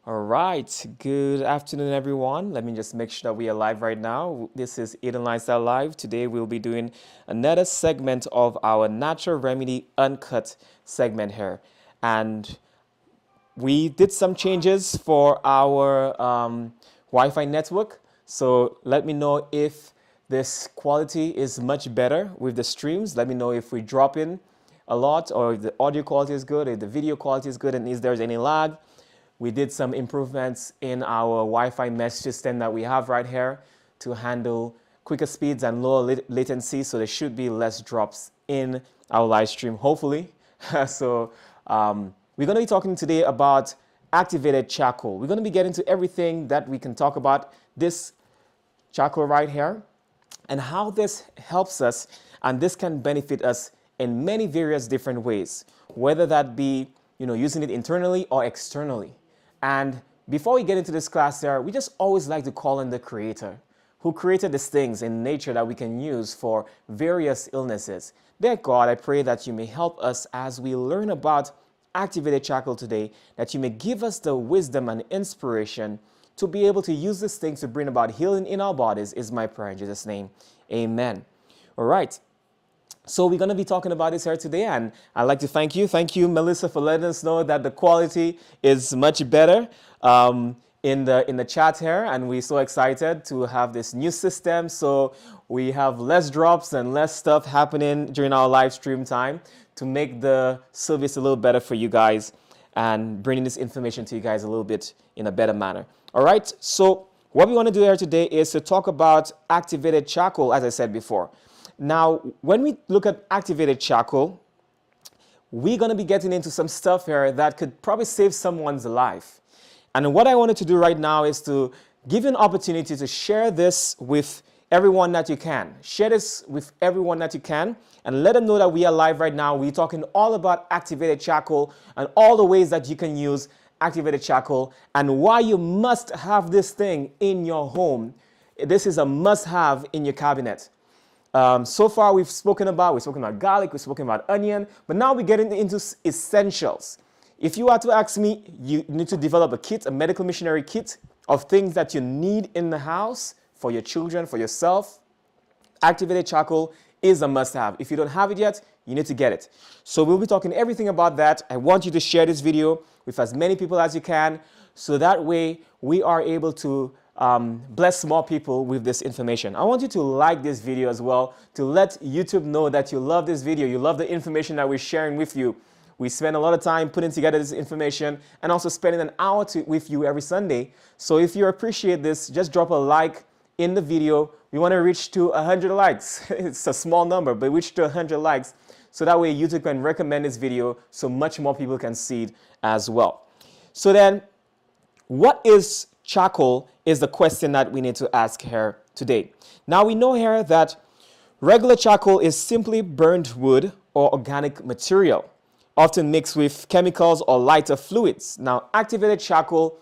All right, good afternoon, everyone. Let me just make sure that we are live right now. This is Eden Lifestyle Live. Today, we'll be doing another segment of our Natural Remedy Uncut segment here. And we did some changes for our Wi-Fi network. So let me know if this quality is much better with the streams. Let me know if we drop in a lot or if the audio quality is good, if the video quality is good, and if there's any lag. We did some improvements in our Wi-Fi mesh system that we have right here to handle quicker speeds and lower latency, so there should be less drops in our live stream, hopefully. So we're going to be talking today about activated charcoal. We're going to be getting to everything that we can talk about this charcoal right here and how this helps us, and this can benefit us in many various different ways, whether that be using it internally or externally. And before we get into this class here, we just always like to call on the Creator who created these things in nature that we can use for various illnesses. Dear God, I pray that you may help us as we learn about activated charcoal today, that you may give us the wisdom and inspiration to be able to use these things to bring about healing in our bodies, is my prayer in Jesus' name. Amen. All right. So we're going to be talking about this here today, and I'd like to thank you. Thank you, Melissa, for letting us know that the quality is much better in the chat here, and we're so excited to have this new system. So we have less drops and less stuff happening during our live stream time to make the service a little better for you guys and bringing this information to you guys a little bit in a better manner. All right, so what we want to do here today is to talk about activated charcoal, as I said before. Now, when we look at activated charcoal, we're going to be getting into some stuff here that could probably save someone's life. And what I wanted to do right now is to give you an opportunity to share this with everyone that you can. Share this with everyone that you can and let them know that we are live right now. We're talking all about activated charcoal and all the ways that you can use activated charcoal and why you must have this thing in your home. This is a must-have in your cabinet. So far, we've spoken about garlic, we've spoken about onion, but now we're getting into essentials. If you are to ask me, you need to develop a kit, a medical missionary kit of things that you need in the house for your children, for yourself. Activated charcoal is a must-have. If you don't have it yet, you need to get it. So we'll be talking everything about that. I want you to share this video with as many people as you can, so that way we are able to bless more people with this information. I want you to like this video as well, to let YouTube know that you love this video, you love the information that we're sharing with you. We spend a lot of time putting together this information and also spending an hour with you every Sunday. So if you appreciate this, just drop a like in the video. We want to reach to 100 likes. It's a small number, but reach to 100 likes. So that way YouTube can recommend this video so much more people can see it as well. So then, what is charcoal is the question that we need to ask here today. Now we know here that regular charcoal is simply burnt wood or organic material, often mixed with chemicals or lighter fluids. Now activated charcoal,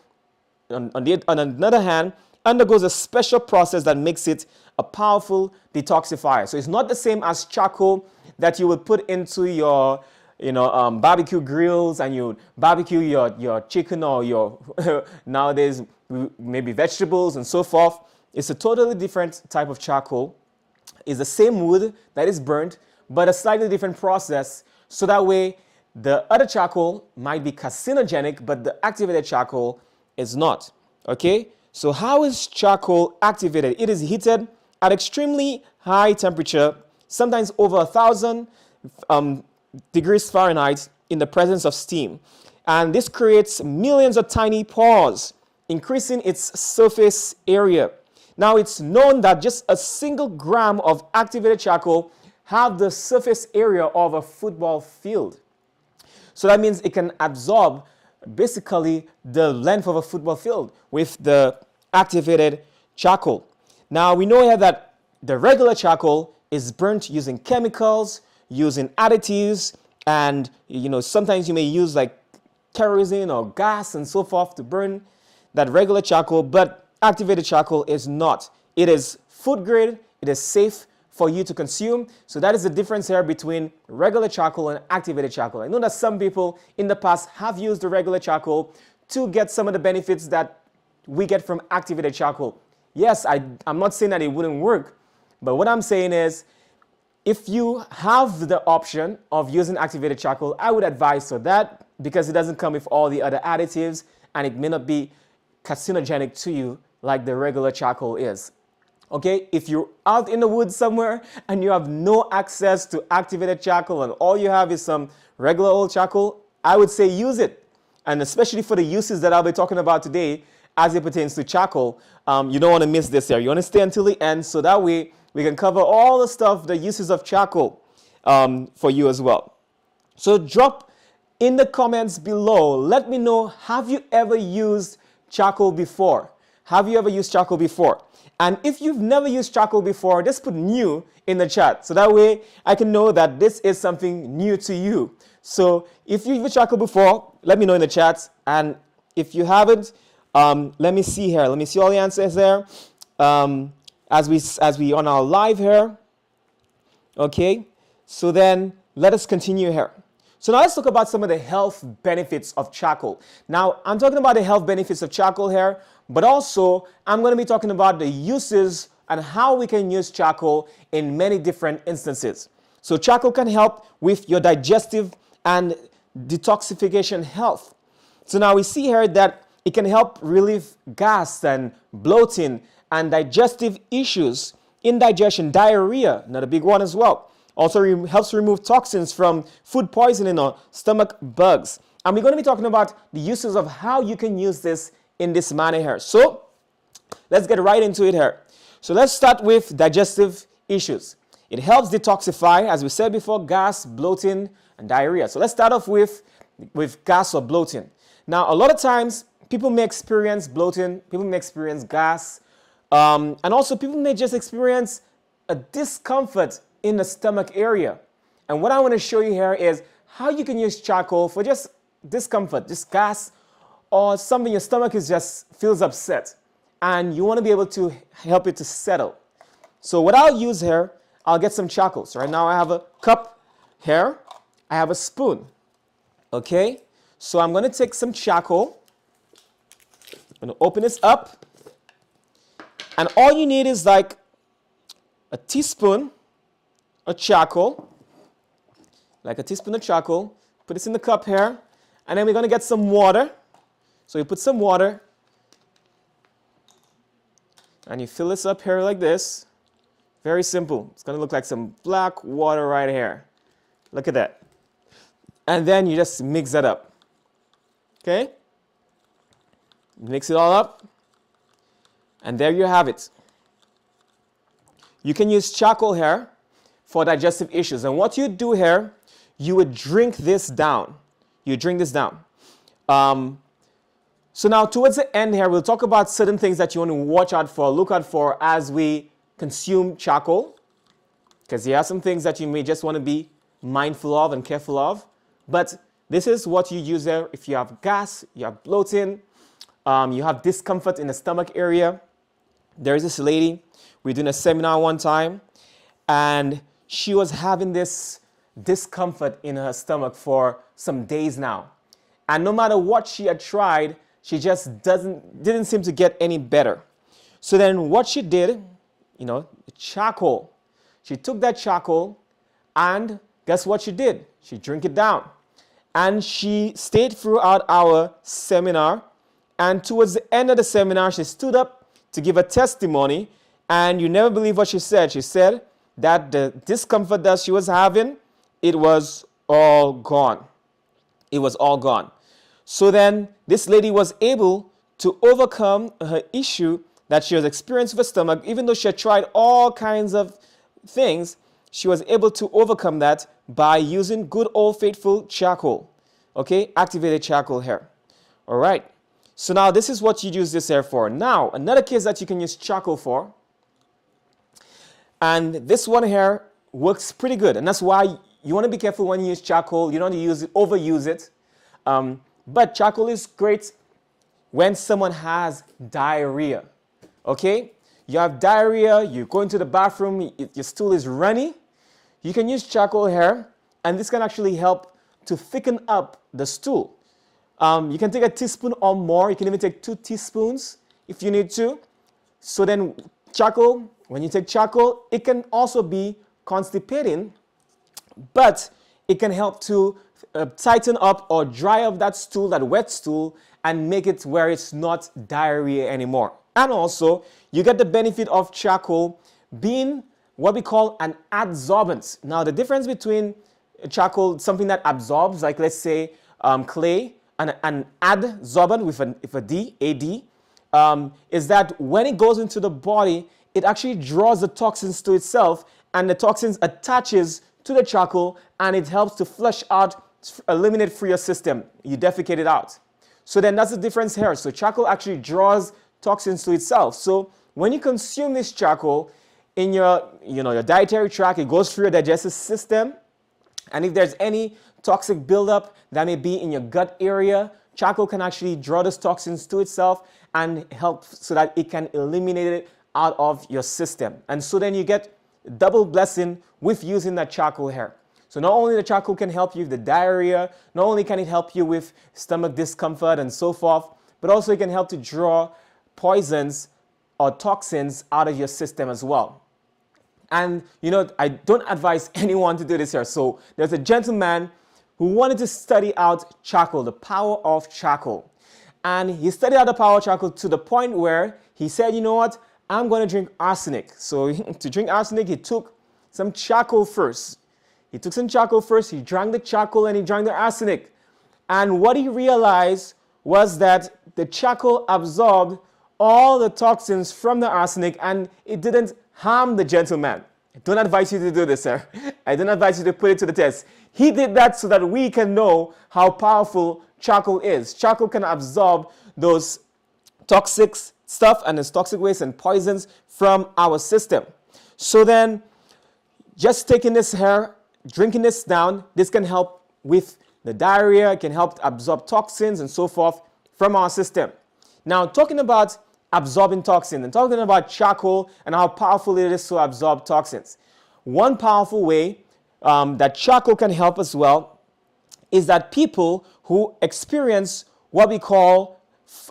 on the other hand, undergoes a special process that makes it a powerful detoxifier. So it's not the same as charcoal that you would put into your barbecue grills and you barbecue your chicken or your nowadays maybe vegetables and so forth. It's a totally different type of charcoal. It's the same wood that is burnt, but a slightly different process. So that way, the other charcoal might be carcinogenic, but the activated charcoal is not. Okay? So how is charcoal activated? It is heated at extremely high temperature, sometimes over 1,000 degrees Fahrenheit in the presence of steam. And this creates millions of tiny pores, increasing its surface area. Now it's known that just a single gram of activated charcoal have the surface area of a football field. So that means it can absorb basically the length of a football field with the activated charcoal. Now we know here that the regular charcoal is burnt using chemicals, using additives, and sometimes you may use like kerosene or gas and so forth to burn that regular charcoal, but activated charcoal is not. It is food grade, it is safe for you to consume. So that is the difference here between regular charcoal and activated charcoal. I know that some people in the past have used the regular charcoal to get some of the benefits that we get from activated charcoal. Yes, I'm not saying that it wouldn't work, but what I'm saying is if you have the option of using activated charcoal, I would advise so that because it doesn't come with all the other additives and it may not be carcinogenic to you like the regular charcoal is. Okay, if you're out in the woods somewhere and you have no access to activated charcoal and all you have is some regular old charcoal, I would say use it. And especially for the uses that I'll be talking about today as it pertains to charcoal, you don't want to miss this here. You want to stay until the end so that way we can cover all the stuff, the uses of charcoal for you as well. So drop in the comments below. Let me know, have you ever used charcoal before? Have you ever used charcoal before? And if you've never used charcoal before, just put new in the chat. So that way I can know that this is something new to you. So if you've used charcoal before, let me know in the chat. And if you haven't, let me see here. Let me see all the answers there. As we on our live here. Okay. So then let us continue here. So now let's talk about some of the health benefits of charcoal. Now, I'm talking about the health benefits of charcoal here, but also I'm going to be talking about the uses and how we can use charcoal in many different instances. So charcoal can help with your digestive and detoxification health. So now we see here that it can help relieve gas and bloating and digestive issues, indigestion, diarrhea, another big one as well. Also helps remove toxins from food poisoning or stomach bugs. And we're going to be talking about the uses of how you can use this in this manner here. So let's get right into it here. So let's start with digestive issues. It helps detoxify, as we said before, gas, bloating, and diarrhea. So let's start off with gas or bloating. Now, a lot of times people may experience bloating, people may experience gas, and also people may just experience a discomfort in the stomach area. And what I want to show you here is how you can use charcoal for just discomfort, just gas, or something your stomach is just feels upset. And you want to be able to help it to settle. So what I'll use here, I'll get some charcoal. So right now I have a cup here. I have a spoon. Okay. So I'm going to take some charcoal. I'm going to open this up. And all you need is like a teaspoon of charcoal, like a teaspoon of charcoal. Put this in the cup here, and then we're going to get some water. So you put some water, and you fill this up here like this. Very simple. It's going to look like some black water right here. Look at that. And then you just mix that up. Okay? Mix it all up, and there you have it. You can use charcoal here for digestive issues. And what you do here, you would drink this down. You drink this down. So now towards the end here, we'll talk about certain things that you want to watch out for, look out for as we consume charcoal. Because there are some things that you may just want to be mindful of and careful of. But this is what you use there if you have gas, you have bloating, you have discomfort in the stomach area. There is this lady, we were doing a seminar one time, and she was having this discomfort in her stomach for some days now. And no matter what she had tried, she just didn't seem to get any better. So then what she did, charcoal. She took that charcoal and guess what she did? She drank it down. And she stayed throughout our seminar. And towards the end of the seminar, she stood up to give a testimony. And you never believe what she said. She said that the discomfort that she was having, it was all gone. It was all gone. So then this lady was able to overcome her issue that she was experiencing with her stomach. Even though she had tried all kinds of things, she was able to overcome that by using good old faithful charcoal. Okay, activated charcoal here. All right. So now this is what you use this here for. Now, another case that you can use charcoal for, and this one here works pretty good. And that's why you want to be careful when you use charcoal. You don't want to use it, overuse it. But charcoal is great when someone has diarrhea. Okay? You have diarrhea, you go into the bathroom, your stool is runny. You can use charcoal here, and this can actually help to thicken up the stool. You can take a teaspoon or more. You can even take 2 teaspoons if you need to. So then charcoal, when you take charcoal, it can also be constipating, but it can help to tighten up or dry up that stool, that wet stool, and make it where it's not diarrhea anymore. And also, you get the benefit of charcoal being what we call an adsorbent. Now, the difference between charcoal, something that absorbs, like let's say clay, and an adsorbent with a D, AD, is that when it goes into the body, it actually draws the toxins to itself, and the toxins attaches to the charcoal, and it helps to flush out, eliminate through your system. You defecate it out. So then that's the difference here. So charcoal actually draws toxins to itself. So when you consume this charcoal in your dietary tract, it goes through your digestive system, and if there's any toxic buildup that may be in your gut area, charcoal can actually draw those toxins to itself and help so that it can eliminate it out of your system. And so then you get double blessing with using that charcoal here. So not only the charcoal can help you with the diarrhea, not only can it help you with stomach discomfort and so forth, but also it can help to draw poisons or toxins out of your system as well. And I don't advise anyone to do this here. So there's a gentleman who wanted to study out charcoal, the power of charcoal. And he studied out the power of charcoal to the point where he said, you know what, I'm going to drink arsenic. So to drink arsenic, he took some charcoal first. He drank the charcoal and he drank the arsenic. And what he realized was that the charcoal absorbed all the toxins from the arsenic and it didn't harm the gentleman. I don't advise you to do this, sir. I don't advise you to put it to the test. He did that so that we can know how powerful charcoal is. Charcoal can absorb those toxic stuff and those toxic waste and poisons from our system. So then, just taking this here, drinking this down, this can help with the diarrhea, it can help absorb toxins and so forth from our system. Now, talking about absorbing toxins and talking about charcoal and how powerful it is to absorb toxins. One powerful way that charcoal can help as well is that people who experience what we call,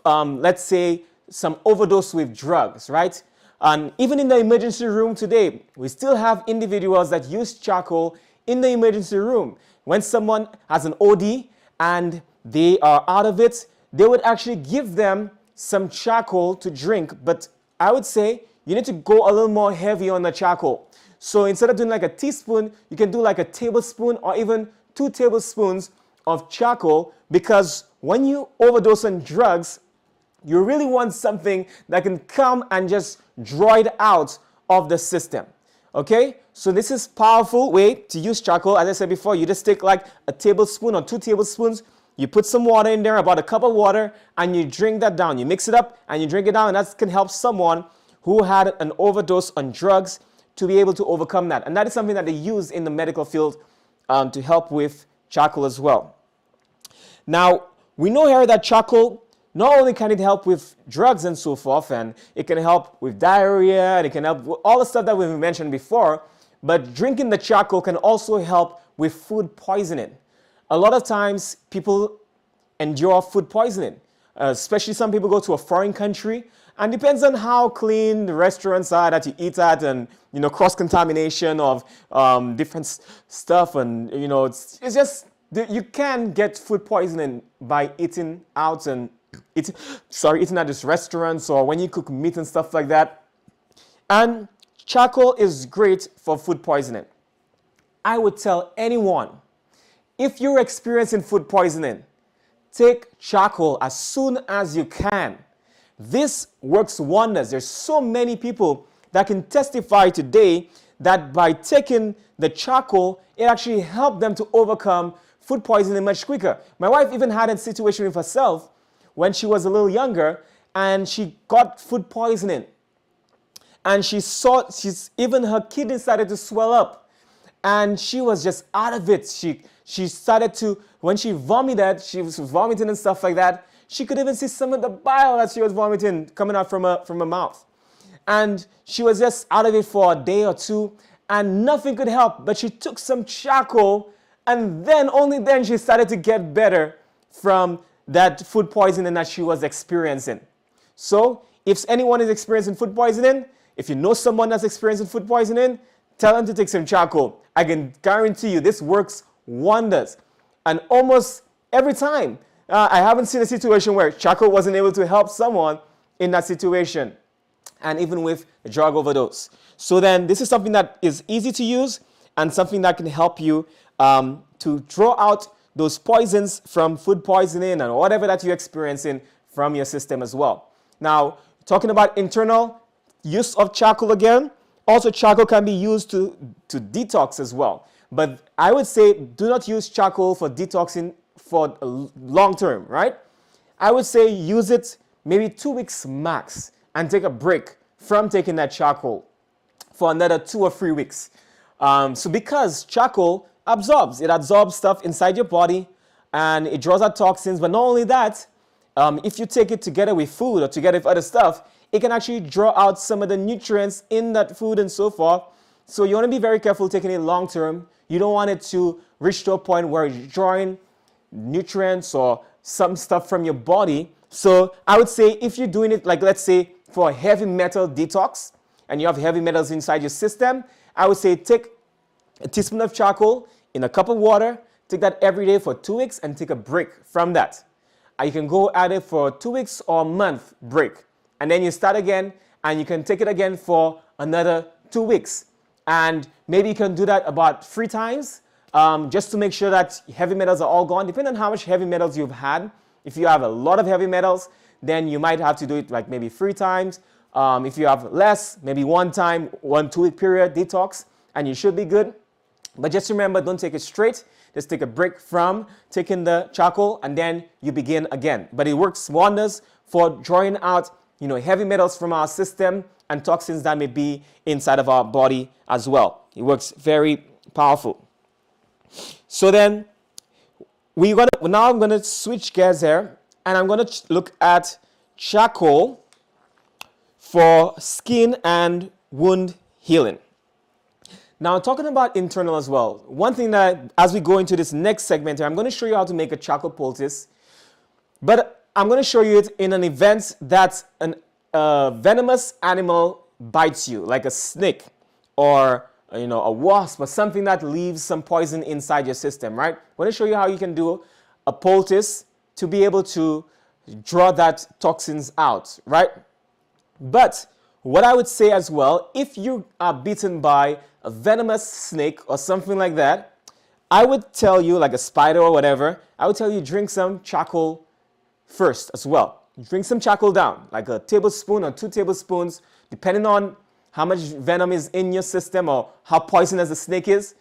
let's say, some overdose with drugs, right? And even in the emergency room today, we still have individuals that use charcoal in the emergency room. When someone has an OD and they are out of it, they would actually give them some charcoal to drink. But I would say you need to go a little more heavy on the charcoal. So instead of doing like a teaspoon, you can do like a tablespoon or even 2 tablespoons of charcoal, because when you overdose on drugs, you really want something that can come and just draw it out of the system. Okay? So this is a powerful way to use charcoal. As I said before, you just take like a tablespoon or 2 tablespoons, you put some water in there, about a cup of water, and you drink that down. You mix it up and you drink it down, and that can help someone who had an overdose on drugs to be able to overcome that. And that is something that they use in the medical field to help with charcoal as well. Now, we know here that charcoal, not only can it help with drugs and so forth, and it can help with diarrhea, and it can help with all the stuff that we've mentioned before, but drinking the charcoal can also help with food poisoning. A lot of times, people endure food poisoning, especially some people go to a foreign country, and depends on how clean the restaurants are that you eat at, and cross-contamination of different stuff, and it's just you can get food poisoning by eating out and eating at these restaurants or when you cook meat and stuff like that. And charcoal is great for food poisoning. I would tell anyone, if you're experiencing food poisoning, take charcoal as soon as you can. This works wonders. There's so many people that can testify today that by taking the charcoal, it actually helped them to overcome food poisoning much quicker. My wife even had a situation with herself when she was a little younger, and she got food poisoning. And even her kidney started to swell up, and she was just out of it. She started to, when she vomited, she was vomiting and stuff like that. She could even see some of the bile that she was vomiting coming out from her mouth. And she was just out of it for a day or two, and nothing could help. But she took some charcoal, and then, only then, she started to get better from that food poisoning that she was experiencing. So if anyone is experiencing food poisoning, if you know someone that's experiencing food poisoning, tell them to take some charcoal. I can guarantee you this works wonders. And almost every time, I haven't seen a situation where charcoal wasn't able to help someone in that situation, and even with a drug overdose. So then this is something that is easy to use and something that can help you to draw out those poisons from food poisoning and whatever that you're experiencing from your system as well. Now, talking about internal use of charcoal again, also charcoal can be used to detox as well. But I would say do not use charcoal for detoxing for long term, right? I would say use it maybe 2 weeks max and take a break from taking that charcoal for another 2 or 3 weeks. So because charcoal it absorbs stuff inside your body and it draws out toxins. But not only that, if you take it together with food or together with other stuff, it can actually draw out some of the nutrients in that food and so forth. So you want to be very careful taking it long term. You don't want it to reach to a point where you're drawing nutrients or some stuff from your body. So I would say if you're doing it, like let's say for a heavy metal detox and you have heavy metals inside your system, I would say take a teaspoon of charcoal in a cup of water, take that every day for 2 weeks and take a break from that. You can go at it for 2 weeks or a month break. And then you start again and you can take it again for another 2 weeks. And maybe you can do that about 3 times just to make sure that heavy metals are all gone. Depending on how much heavy metals you've had. If you have a lot of heavy metals, then you might have to do it like maybe 3 times. If you have less, maybe 1 time, 1 2 week period detox, and you should be good. But just remember, don't take it straight. Just take a break from taking the charcoal and then you begin again. But it works wonders for drawing out, heavy metals from our system and toxins that may be inside of our body as well. It works very powerful. So then now I'm going to switch gears here and I'm going to look at charcoal for skin and wound healing. Now, talking about internal as well, one thing that as we go into this next segment here, I'm going to show you how to make a charcoal poultice, but I'm going to show you it in an event that a venomous animal bites you, like a snake or a wasp or something that leaves some poison inside your system, right? I'm going to show you how you can do a poultice to be able to draw that toxins out, right? But what I would say as well, if you are bitten by a venomous snake or something like that, I would tell you, like a spider or whatever, I would tell you drink some charcoal first as well. Drink some charcoal down, like a tablespoon or 2 tablespoons, depending on how much venom is in your system or how poisonous the snake is.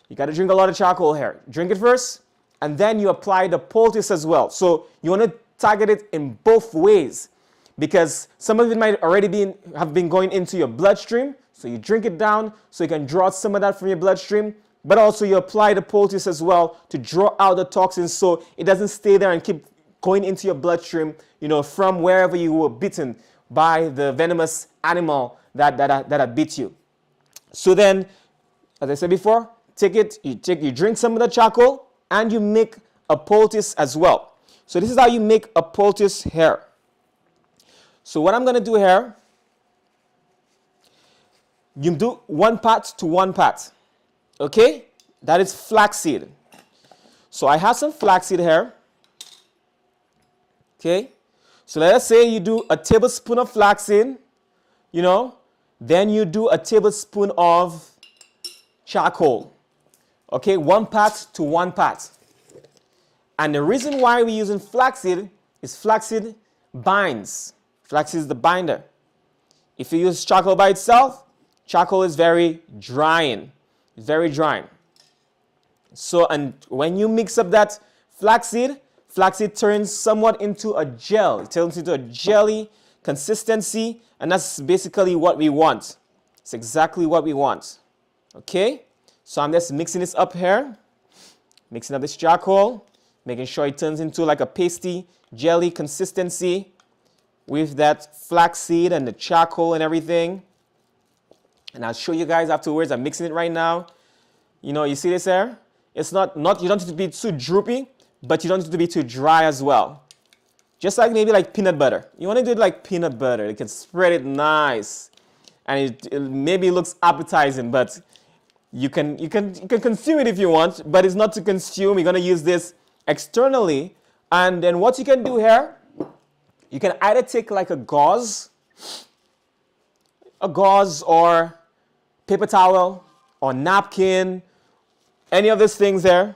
You got to drink a lot of charcoal here. Drink it first, and then you apply the poultice as well. So you want to target it in both ways, because some of it might already have been going into your bloodstream. So you drink it down so you can draw some of that from your bloodstream, but also you apply the poultice as well to draw out the toxins so it doesn't stay there and keep going into your bloodstream, from wherever you were bitten by the venomous animal that bit you. So then, as I said before, you drink some of the charcoal and you make a poultice as well. So this is how you make a poultice here. So what I'm going to do here, you do 1 part to 1 part. Okay? That is flaxseed. So I have some flaxseed here. Okay? So let us say you do a tablespoon of flaxseed, then you do a tablespoon of charcoal. Okay? 1 part to 1 part. And the reason why we're using flaxseed is flaxseed binds. Flaxseed is the binder. If you use charcoal by itself, charcoal is very drying. It's very drying. So, and when you mix up that flaxseed turns somewhat into a gel. It turns into a jelly consistency, and that's basically what we want. It's exactly what we want. Okay? So I'm just mixing this up here. Mixing up this charcoal, making sure it turns into like a pasty jelly consistency with that flaxseed and the charcoal and everything. And I'll show you guys afterwards. I'm mixing it right now. You see this here? It's not you don't need to be too droopy, but you don't need to be too dry as well. just like maybe like peanut butter. You want to do it like peanut butter. You can spread it nice, and it maybe looks appetizing, but you can consume it if you want, but it's not to consume. You're gonna use this externally, and then what you can do here, you can either take like a gauze or paper towel or napkin, any of these things there.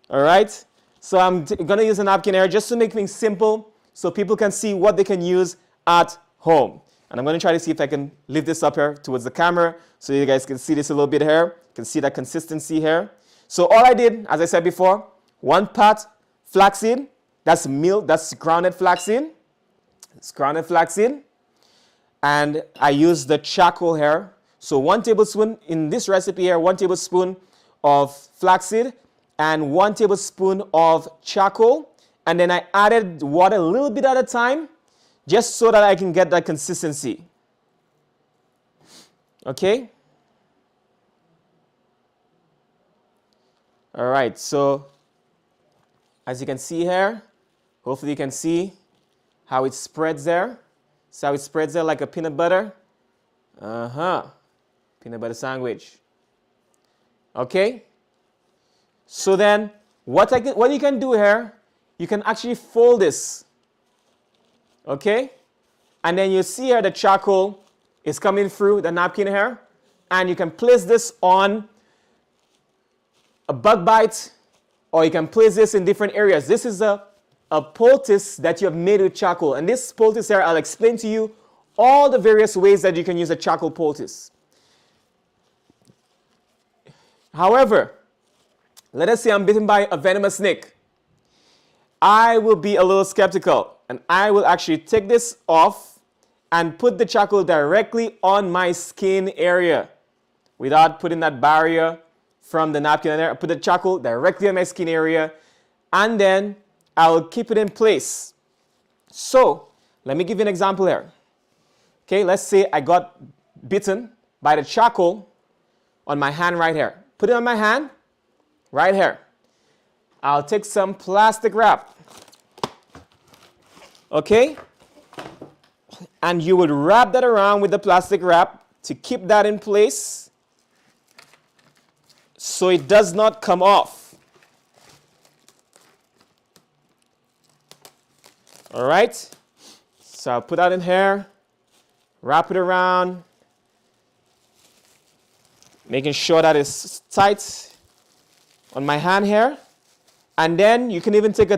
All right. So I'm going to use a napkin here just to make things simple so people can see what they can use at home. And I'm going to try to see if I can lift this up here towards the camera so you guys can see this a little bit here. You can see that consistency here. So all I did, as I said before, 1 part flaxseed. That's milk. That's grounded flaxseed. It's grounded flaxseed. And I use the charcoal here. So 1 tablespoon in this recipe here, 1 tablespoon of flaxseed and 1 tablespoon of charcoal. And then I added water a little bit at a time just so that I can get that consistency. Okay? All right, so as you can see here, hopefully you can see how it spreads there. See how it spreads there like a peanut butter? Peanut butter sandwich. Okay? So then, what you can do here, you can actually fold this. Okay? And then you see here the charcoal is coming through the napkin here. And you can place this on a bug bite, or you can place this in different areas. This is a poultice that you have made with charcoal. And this poultice here, I'll explain to you all the various ways that you can use a charcoal poultice. However, let us say I'm bitten by a venomous snake. I will be a little skeptical, and I will actually take this off and put the charcoal directly on my skin area without putting that barrier from the napkin in there. I put the charcoal directly on my skin area, and then I'll keep it in place. So let me give you an example here. Okay, let's say I got bitten by the charcoal on my hand right here. Put it on my hand right here. I'll take some plastic wrap. Okay? And you would wrap that around with the plastic wrap to keep that in place so it does not come off. All right? So I'll put that in here, wrap it around, making sure that it's tight on my hand here. And then you can even take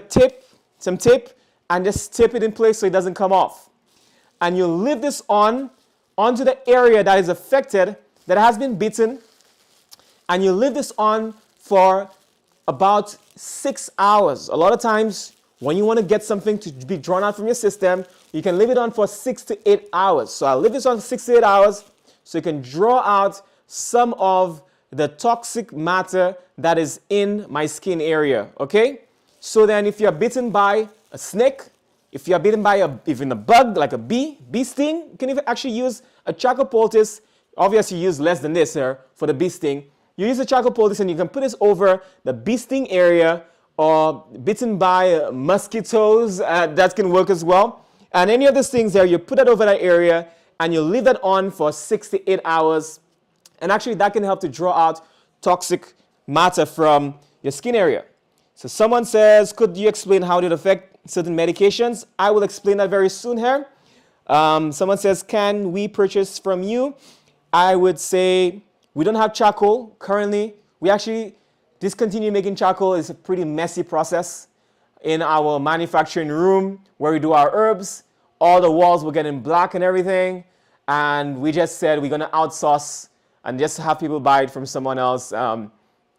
some tape, and just tape it in place so it doesn't come off. And you leave this onto the area that is affected, that has been bitten, and you leave this on for about 6 hours. A lot of times, when you want to get something to be drawn out from your system, you can leave it on for 6 to 8 hours. So I'll leave this on for 6 to 8 hours so you can draw out some of the toxic matter that is in my skin area, okay? So then if you're bitten by a snake, if you're bitten by even a bug, like a bee sting, you can even actually use a charcoal poultice. Obviously, you use less than this here for the bee sting. You use a charcoal poultice and you can put this over the bee sting area, or bitten by mosquitoes, that can work as well. And any of these things there, you put it over that area and you leave that on for 6 to 8 hours. And actually that can help to draw out toxic matter from your skin area. So someone says, could you explain how it affects certain medications? I will explain that very soon here. Someone says, can we purchase from you? I would say we don't have charcoal currently. We actually discontinued making charcoal. It's a pretty messy process in our manufacturing room where we do our herbs. All the walls were getting black and everything. And we just said we're going to outsource and just have people buy it from someone else.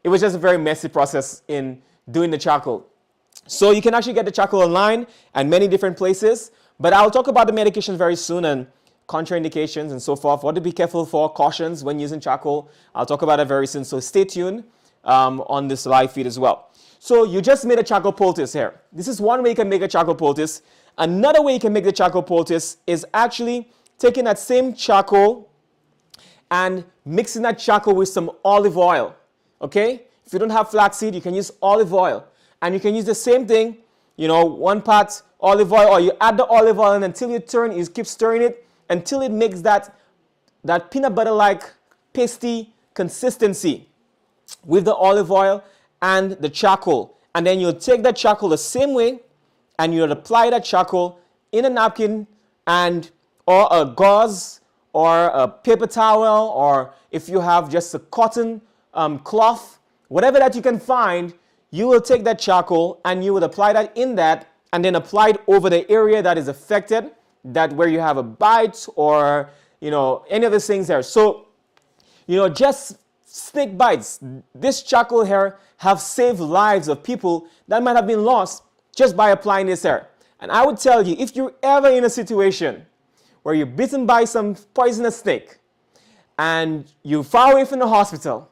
It was just a very messy process in doing the charcoal. So you can actually get the charcoal online and many different places. But I'll talk about the medications very soon and contraindications and so forth. What to be careful for, cautions when using charcoal. I'll talk about it very soon. So stay tuned on this live feed as well. So you just made a charcoal poultice here. This is one way you can make a charcoal poultice. Another way you can make the charcoal poultice is actually taking that same charcoal and mixing that charcoal with some olive oil. Okay? If you don't have flaxseed, you can use olive oil. And you can use the same thing. one part olive oil, or you add the olive oil and until you keep stirring it until it makes that peanut butter like pasty consistency with the olive oil and the charcoal. And then you'll take that charcoal the same way and you'll apply that charcoal in a napkin or a gauze or a paper towel, or if you have just a cotton cloth, whatever that you can find, you will take that charcoal and you would apply that in that and then apply it over the area that is affected, that where you have a bite or any of these things there. So just snake bites, this charcoal here have saved lives of people that might have been lost just by applying this here. And I would tell you, if you're ever in a situation where you're bitten by some poisonous snake and you're far away from the hospital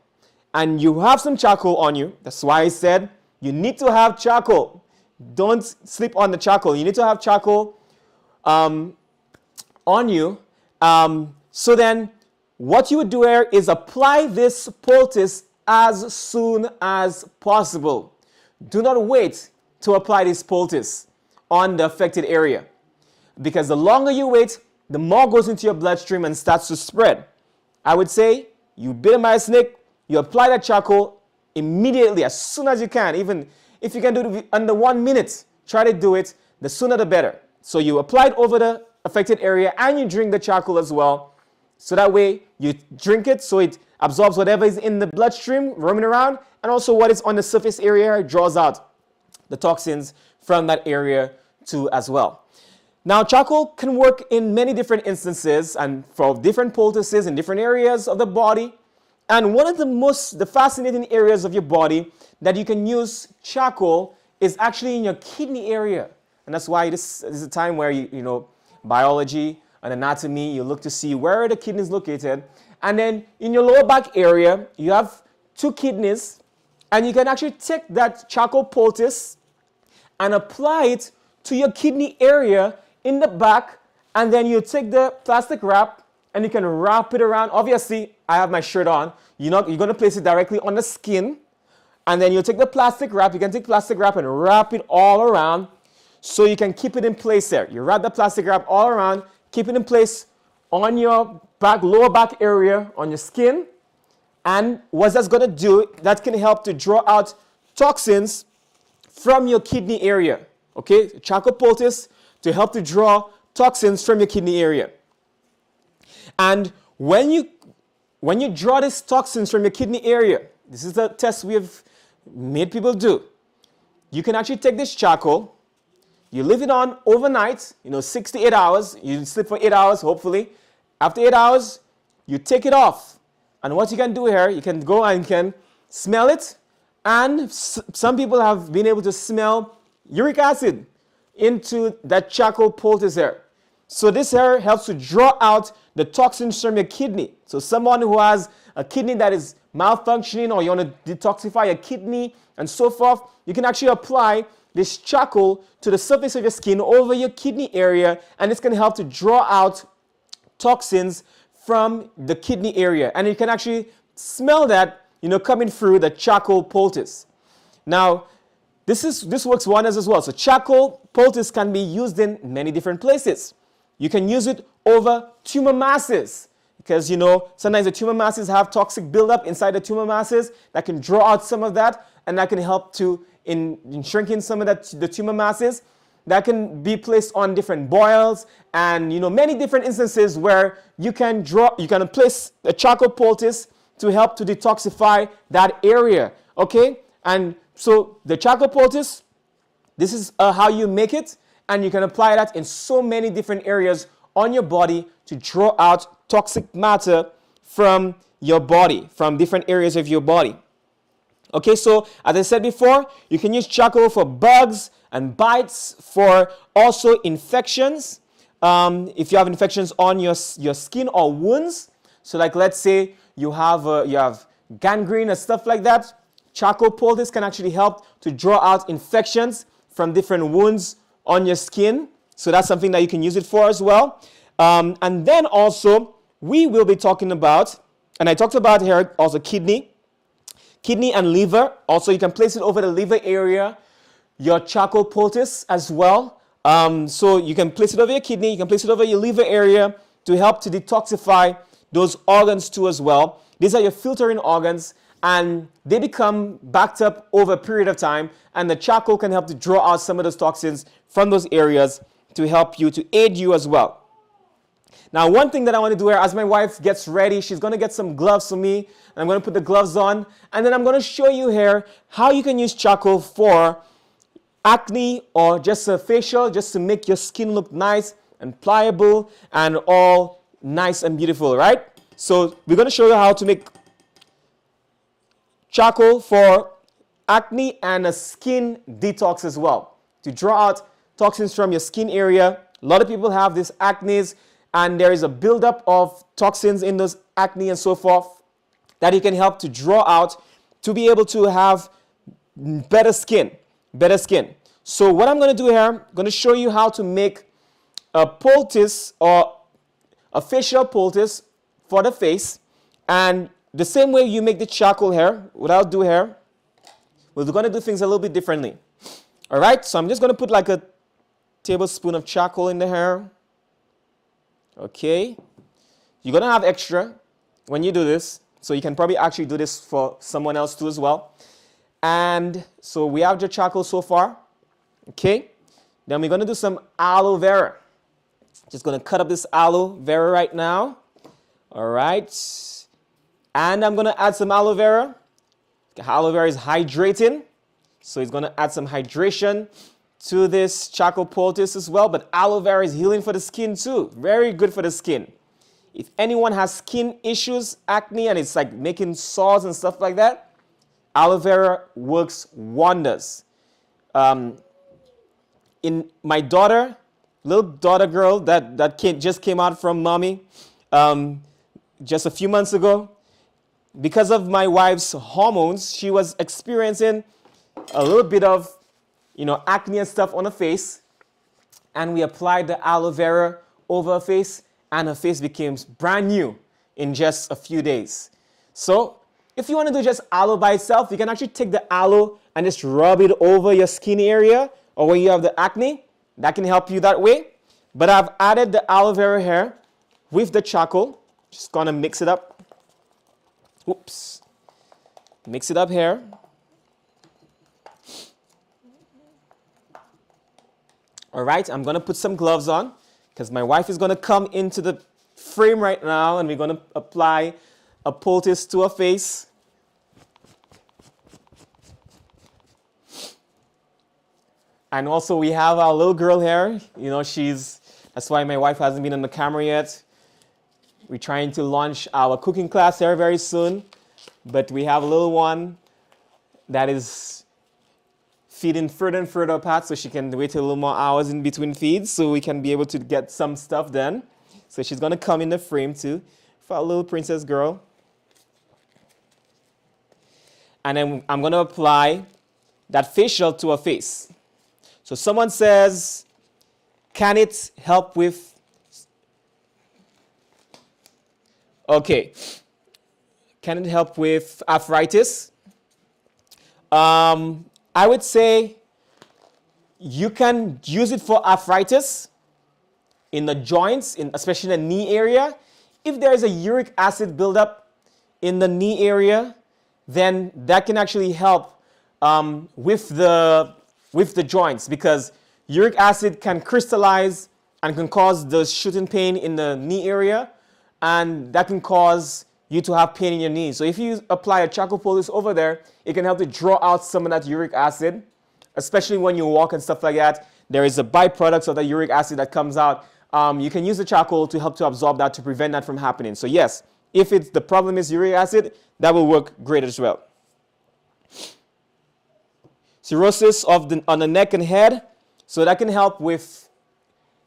and you have some charcoal on you, that's why I said you need to have charcoal. Don't sleep on the charcoal. You need to have charcoal on you. So then what you would do here is apply this poultice as soon as possible. Do not wait to apply this poultice on the affected area, because the longer you wait, the more goes into your bloodstream and starts to spread. I would say you bitten by a snake, you apply that charcoal immediately, as soon as you can. Even if you can do it under 1 minute, try to do it. The sooner the better. So you apply it over the affected area and you drink the charcoal as well. So that way you drink it so it absorbs whatever is in the bloodstream roaming around, and also what is on the surface area draws out the toxins from that area too as well. Now, charcoal can work in many different instances and for different poultices in different areas of the body. And one of the fascinating areas of your body that you can use charcoal is actually in your kidney area. And that's why this is a time where biology and anatomy, you look to see where are the kidneys located. And then in your lower back area, you have 2 kidneys, and you can actually take that charcoal poultice and apply it to your kidney area in the back, and then you take the plastic wrap and you can wrap it around. Obviously, I have my shirt on. You're going to place it directly on the skin, and then you take the plastic wrap. You can take plastic wrap and wrap it all around so you can keep it in place there. You wrap the plastic wrap all around, keep it in place on your lower back area, on your skin. And what that's going to do, that can help to draw out toxins from your kidney area. Okay, charcoal poultice to help to draw toxins from your kidney area. And when you draw these toxins from your kidney area, this is the test we have made people do. You can actually take this charcoal, you leave it on overnight, 6 to 8 hours. You sleep for 8 hours, hopefully. After 8 hours, you take it off. And what you can do here, you can go and you can smell it. And some people have been able to smell uric acid into that charcoal poultice here. So this here helps to draw out the toxins from your kidney. So someone who has a kidney that is malfunctioning, or you want to detoxify your kidney and so forth, you can actually apply this charcoal to the surface of your skin over your kidney area, and it's going to help to draw out toxins from the kidney area. And you can actually smell that, coming through the charcoal poultice. Now, this works wonders as well. So charcoal poultice can be used in many different places. You can use it over tumor masses, because sometimes the tumor masses have toxic buildup inside the tumor masses that can draw out some of that, and that can help to in shrinking some of the tumor masses. That can be placed on different boils, and many different instances where you can place a charcoal poultice to help to detoxify that area. Okay, and so the charcoal poultice, this is how you make it, and you can apply that in so many different areas on your body to draw out toxic matter from your body, from different areas of your body. Okay, so as I said before, you can use charcoal for bugs and bites, for also infections. If you have infections on your skin or wounds, so like let's say you have gangrene and stuff like that, charcoal poultice can actually help to draw out infections from different wounds on your skin. So that's something that you can use it for as well. And then also we will be talking about, and I talked about here also kidney and liver. Also, you can place it over the liver area your charcoal poultice as well. So you can place it over your kidney, you can place it over your liver area to help to detoxify those organs too as well. These are your filtering organs, and they become backed up over a period of time, and the charcoal can help to draw out some of those toxins from those areas to help you, to aid you as well. Now, one thing that I want to do here, as my wife gets ready, she's going to get some gloves for me, and I'm going to put the gloves on, and then I'm going to show you here how you can use charcoal for acne or just a facial, just to make your skin look nice and pliable and all nice and beautiful, right? So we're going to show you how to make charcoal for acne and a skin detox as well, to draw out toxins from your skin area. A lot of people have this acne, and there is a buildup of toxins in those acne and so forth that you can help to draw out to be able to have better skin. So what I'm going to do here, I'm going to show you how to make a poultice or a facial poultice for the face. And the same way you make the charcoal hair, what I'll do here, we're going to do things a little bit differently. All right, so I'm just going to put like a tablespoon of charcoal in the hair. Okay, you're going to have extra when you do this, so you can probably actually do this for someone else too as well. And so we have the charcoal so far. Okay, then we're going to do some aloe vera. Just going to cut up this aloe vera right now. All right, and I'm going to add some aloe vera. Aloe vera is hydrating, so it's going to add some hydration to this charcoal poultice as well. But aloe vera is healing for the skin too. Very good for the skin. If anyone has skin issues, acne, and it's like making sores and stuff like that, aloe vera works wonders. In my daughter, little daughter girl that just came out from mommy just a few months ago, because of my wife's hormones, she was experiencing a little bit of acne and stuff on her face, and we applied the aloe vera over her face, and her face became brand new in just a few days. So if you want to do just aloe by itself, you can actually take the aloe and just rub it over your skin area or where you have the acne. That can help you that way. But I've added the aloe vera here with the charcoal. Just gonna mix it up. Oops. Mix it up here. All right, I'm going to put some gloves on because my wife is going to come into the frame right now, and we're going to apply a poultice to her face. And also we have our little girl here. That's why my wife hasn't been on the camera yet. We're trying to launch our cooking class here very soon, but we have a little one that is feeding further and further apart, so she can wait a little more hours in between feeds so we can be able to get some stuff done. So she's going to come in the frame too for our little princess girl. And then I'm going to apply that facial to her face. So someone says, can it help with... Okay. Can it help with arthritis? I would say you can use it for arthritis in the joints, especially in the knee area. If there is a uric acid buildup in the knee area, then that can actually help with the joints, because uric acid can crystallize and can cause the shooting pain in the knee area, and that can cause you to have pain in your knees. So if you apply a charcoal poultice over there, it can help to draw out some of that uric acid, especially when you walk and stuff like that. There is a byproduct of the uric acid that comes out. You can use the charcoal to help to absorb that, to prevent that from happening. So yes, if the problem is uric acid, that will work great as well. Cirrhosis on the neck and head, so that can help with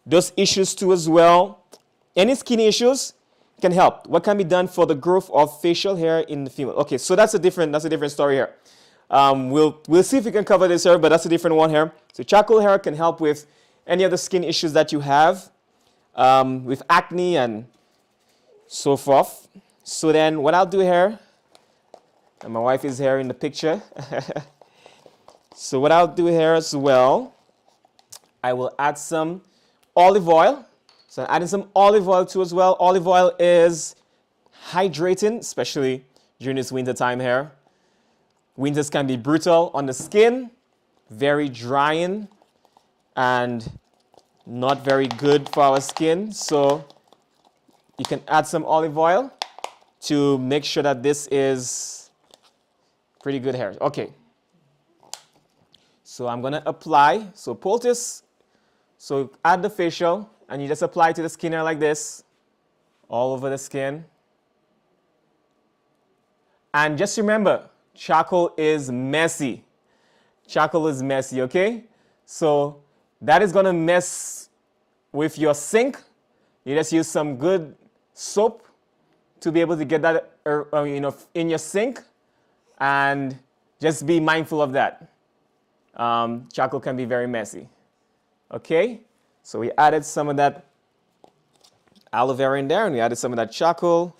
those issues too as well. Any skin issues can help. What can be done for the growth of facial hair in the female? Okay, so that's a different story here. We'll see if we can cover this here, but that's a different one here. So charcoal hair can help with any of the skin issues that you have, with acne and so forth. So then what I'll do here, and my wife is here in the picture. So what I'll do here as well, I will add some olive oil. So I'm adding some olive oil too as well. Olive oil is hydrating, especially during this winter time here. Winters can be brutal on the skin, very drying, and not very good for our skin. So you can add some olive oil to make sure that this is pretty good hair. Okay. So I'm going to apply. So poultice. So add the facial and you just apply to the skin here like this, all over the skin. And just remember, charcoal is messy. Charcoal is messy, okay? So that is going to mess with your sink. You just use some good soap to be able to get that in your sink, and just be mindful of that. Charcoal can be very messy. Okay, so we added some of that aloe vera in there, and we added some of that charcoal.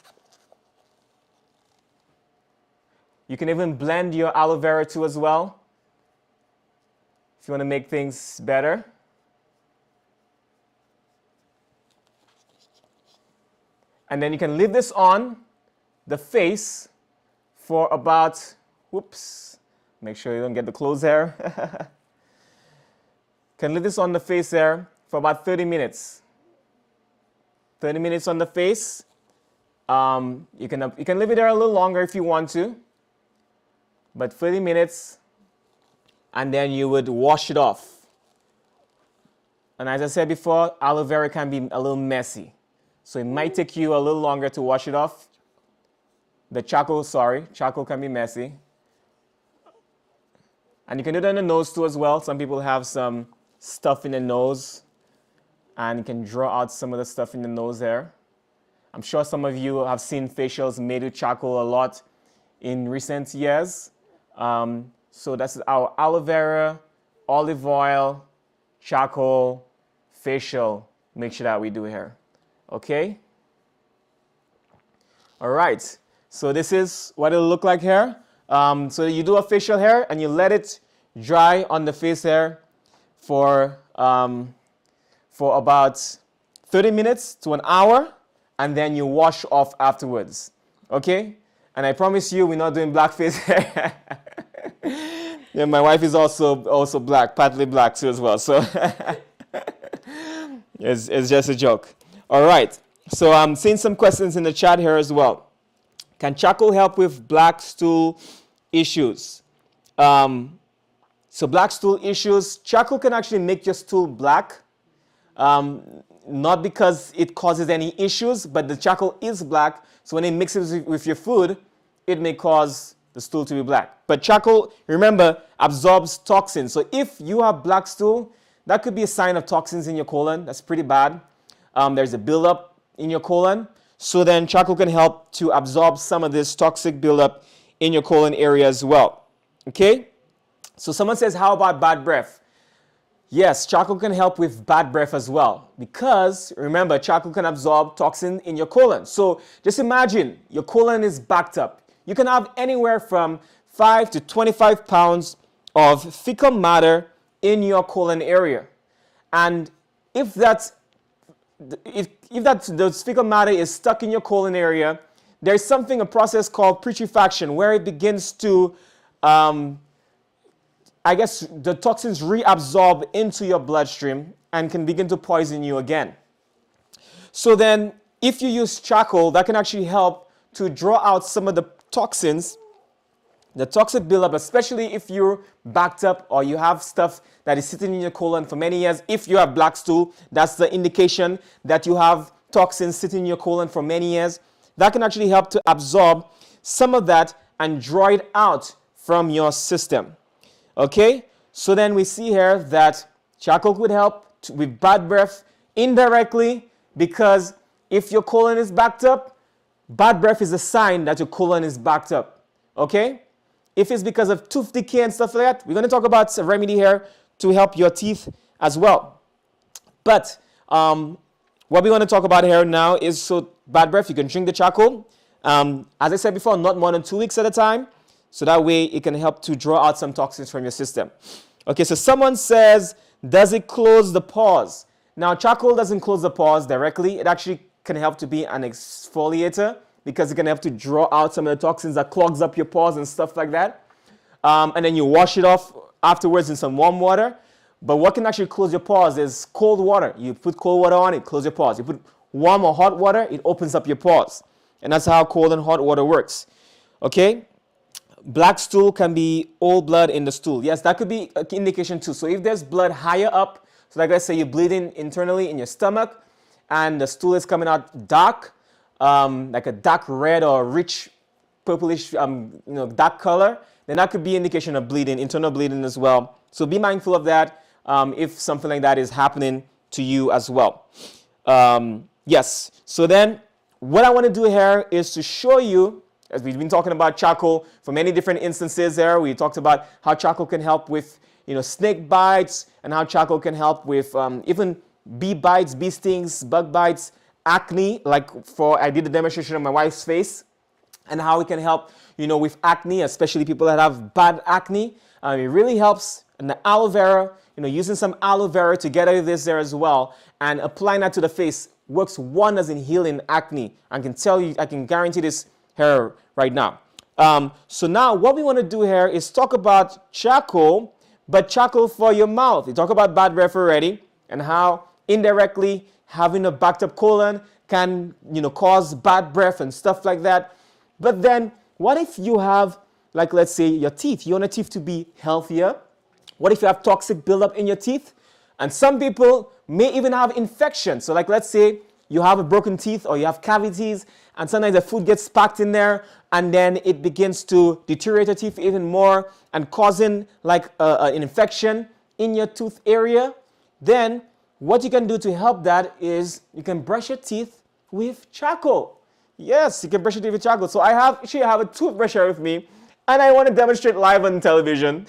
You can even blend your aloe vera too as well, if you want to make things better. And then you can leave this on the face for about, whoops, make sure you don't get the clothes hair. Can leave this on the face there for about 30 minutes. 30 minutes on the face. You can leave it there a little longer if you want to, but 30 minutes, and then you would wash it off. And as I said before, aloe vera can be a little messy, so it might take you a little longer to wash it off. The charcoal can be messy. And you can do that in the nose too as well. Some people have some stuff in the nose, and you can draw out some of the stuff in the nose there. I'm sure some of you have seen facials made with charcoal a lot in recent years. So that's our aloe vera, olive oil, charcoal, facial. Make sure that we do here. Okay? All right. So this is what it'll look like here. So you do a facial hair and you let it dry on the face hair for about 30 minutes to an hour, and then you wash off afterwards. Okay? And I promise you, we're not doing blackface hair. Yeah, my wife is also black, partly black too as well. So it's just a joke. All right. So I'm seeing some questions in the chat here as well. Can charcoal help with black stool issues? So black stool issues, charcoal can actually make your stool black. Not because it causes any issues, but the charcoal is black. So when it mixes with your food, it may cause the stool to be black. But charcoal, remember, absorbs toxins. So if you have black stool, that could be a sign of toxins in your colon. That's pretty bad. There's a buildup in your colon. So then charcoal can help to absorb some of this toxic buildup in your colon area as well. Okay? So someone says, how about bad breath? Yes, charcoal can help with bad breath as well, because remember, charcoal can absorb toxin in your colon. So just imagine your colon is backed up. You can have anywhere from 5 to 25 pounds of fecal matter in your colon area. And if those fecal matter is stuck in your colon area, there's a process called putrefaction, where it begins to the toxins reabsorb into your bloodstream and can begin to poison you again. So then, if you use charcoal, that can actually help to draw out some of the toxins, the toxic buildup, especially if you're backed up or you have stuff that is sitting in your colon for many years. If you have black stool, that's the indication that you have toxins sitting in your colon for many years. That can actually help to absorb some of that and draw it out from your system. Okay, so then we see here that charcoal could help with bad breath indirectly, because if your colon is backed up, bad breath is a sign that your colon is backed up. Okay, if it's because of tooth decay and stuff like that, we're going to talk about a remedy here to help your teeth as well. But what we want to talk about here now is, so bad breath, you can drink the charcoal. As I said before, not more than 2 weeks at a time. So that way it can help to draw out some toxins from your system. Okay, so someone says, does it close the pores? Now, charcoal doesn't close the pores directly. It actually can help to be an exfoliator because it can help to draw out some of the toxins that clogs up your pores and stuff like that. And then you wash it off afterwards in some warm water. But what can actually close your pores is cold water. You put cold water on it, close your pores. You put warm or hot water, it opens up your pores. And that's how cold and hot water works. Okay? Black stool can be old blood in the stool. Yes, that could be an indication too. So if there's blood higher up, so like I say, you're bleeding internally in your stomach, and the stool is coming out dark, like a dark red or rich purplish, dark color, then that could be indication of bleeding, internal bleeding as well. So be mindful of that if something like that is happening to you as well. Yes. So then, what I want to do here is to show you, as we've been talking about charcoal for many different instances there. We talked about how charcoal can help with, snake bites, and how charcoal can help with even bee bites, bee stings, bug bites, acne, I did the demonstration of my wife's face, and how it can help, with acne, especially people that have bad acne. It really helps. And the aloe vera, using some aloe vera to get out of this there as well, and applying that to the face works wonders in healing acne. I can tell you, I can guarantee this here right now. So now what we want to do here is talk about charcoal, but charcoal for your mouth. We talk about bad breath already, and how indirectly having a backed up colon can, cause bad breath and stuff like that. But then what if you have, let's say your teeth, you want your teeth to be healthier? What if you have toxic buildup in your teeth? And some people may even have infection. So let's say you have a broken teeth or you have cavities, and sometimes the food gets packed in there, and then it begins to deteriorate your teeth even more and causing an infection in your tooth area. Then what you can do to help that is you can brush your teeth with charcoal. Yes, you can brush your teeth with charcoal. So I have a toothbrush here with me, and I want to demonstrate live on television.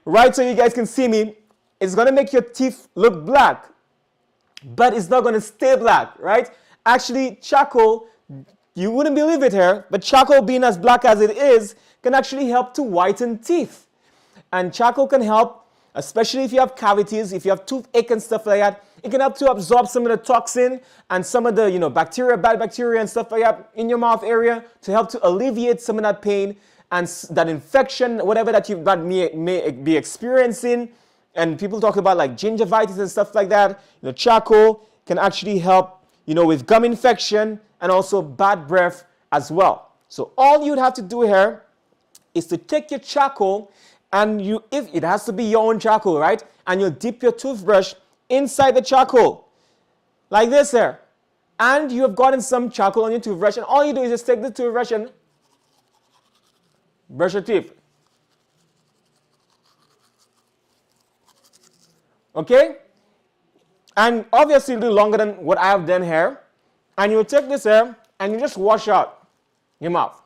Right, so you guys can see me. It's going to make your teeth look black, but it's not going to stay black, right? Actually, charcoal, you wouldn't believe it here, but charcoal being as black as it is can actually help to whiten teeth. And charcoal can help, especially if you have cavities, if you have toothache and stuff like that. It can help to absorb some of the toxin and some of the bacteria, bad bacteria and stuff like that in your mouth area to help to alleviate some of that pain and that infection, whatever that you may be experiencing. And people talk about gingivitis and stuff like that. Charcoal can actually help, with gum infection and also bad breath as well. So all you'd have to do here is to take your charcoal, and if it has to be your own charcoal, right? And you dip your toothbrush inside the charcoal, like this here. And you have gotten some charcoal on your toothbrush, and all you do is just take the toothbrush and brush your teeth. Okay? And obviously do longer than what I have done here. And you take this here and you just wash out your mouth.